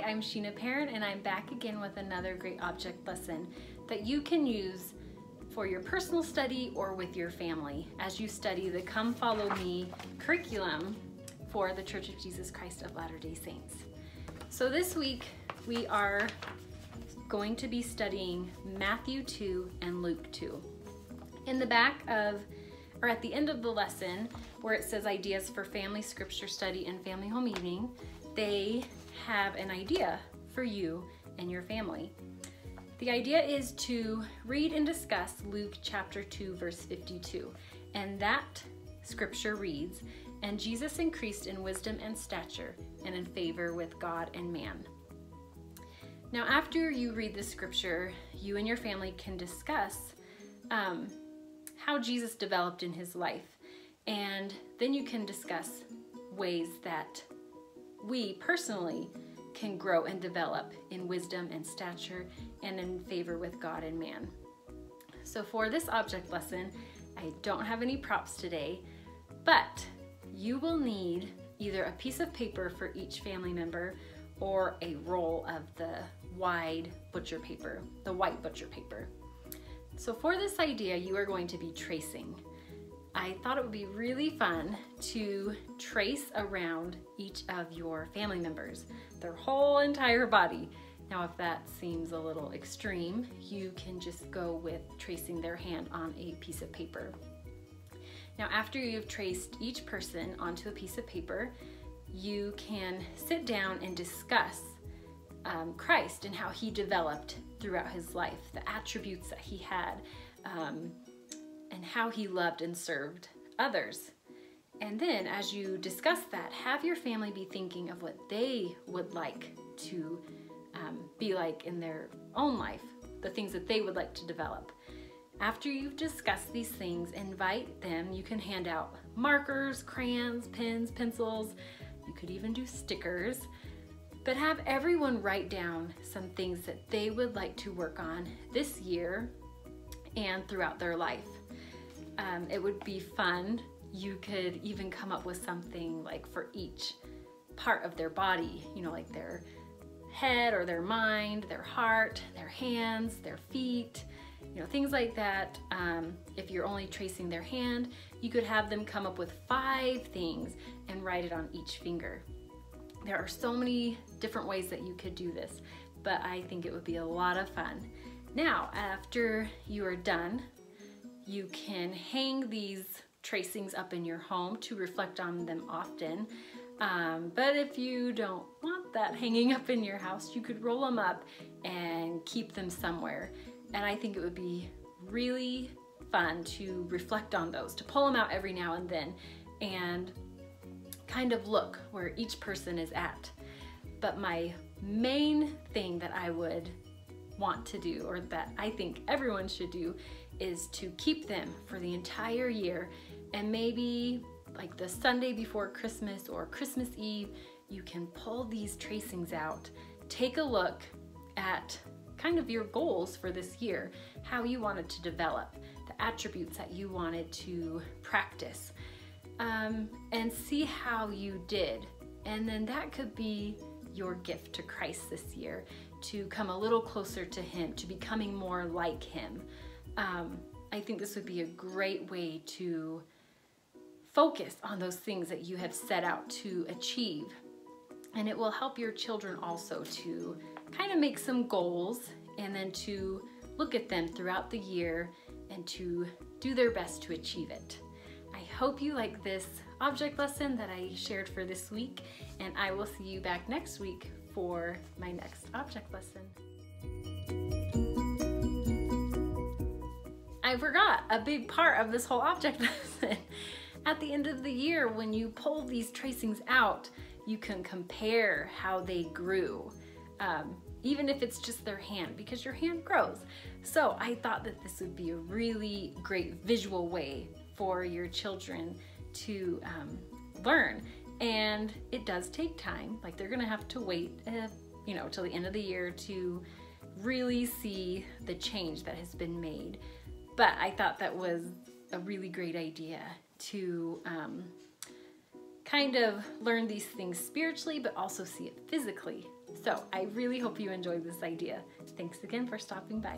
I'm Sheena Parent, and I'm back again with another great object lesson that you can use for your personal study or with your family as you study the Come Follow Me curriculum for the Church of Jesus Christ of Latter-day Saints. So this week we are going to be studying Matthew 2 and Luke 2. In the back of, or at the end of the lesson, where it says ideas for family scripture study and family home evening, they have an idea for you and your family. The idea is to read and discuss Luke chapter 2 verse 52, and that scripture reads, "And Jesus increased in wisdom and stature and in favor with God and man." Now after you read this scripture, you and your family can discuss how Jesus developed in his life, and then you can discuss ways that we personally can grow and develop in wisdom and stature and in favor with God and man. So for this object lesson, I don't have any props today, but you will need either a piece of paper for each family member or a roll of the wide butcher paper, the white butcher paper. So for this idea, you are going to be tracing. I thought it would be really fun to trace around each of your family members, their whole entire body. Now, if that seems a little extreme, you can just go with tracing their hand on a piece of paper. Now, after you've traced each person onto a piece of paper, you can sit down and discuss Christ and how he developed throughout his life, the attributes that he had, and how he loved and served others. And then as you discuss that, have your family be thinking of what they would like to be like in their own life, the things that they would like to develop. After you've discussed these things, invite them. You can hand out markers, crayons, pens, pencils. You could even do stickers. But have everyone write down some things that they would like to work on this year and throughout their life. It would be fun. You could even come up with something like for each part of their body, you know, like their head or their mind, their heart, their hands, their feet, you know, things like that. If you're only tracing their hand, you could have them come up with 5 things and write it on each finger. There are so many different ways that you could do this, but I think it would be a lot of fun. Now, after you are done, you can hang these tracings up in your home to reflect on them often. But if you don't want that hanging up in your house, you could roll them up and keep them somewhere. And I think it would be really fun to reflect on those, to pull them out every now and then and kind of look where each person is at. But my main thing that I would want to do, or that I think everyone should do, is to keep them for the entire year, and maybe like the Sunday before Christmas or Christmas Eve, you can pull these tracings out, take a look at kind of your goals for this year, how you wanted to develop, the attributes that you wanted to practice, and see how you did. And then that could be your gift to Christ this year, to come a little closer to him, to becoming more like him. I think this would be a great way to focus on those things that you have set out to achieve. And it will help your children also to kind of make some goals and then to look at them throughout the year and to do their best to achieve it. I hope you like this object lesson that I shared for this week, and I will see you back next week for my next object lesson. I forgot a big part of this whole object lesson. At the end of the year, when you pull these tracings out, you can compare how they grew, even if it's just their hand, because your hand grows. So I thought that this would be a really great visual way for your children to learn. And it does take time. Like, they're gonna have to wait, you know, till the end of the year to really see the change that has been made. But I thought that was a really great idea to kind of learn these things spiritually, but also see it physically. So I really hope you enjoyed this idea. Thanks again for stopping by.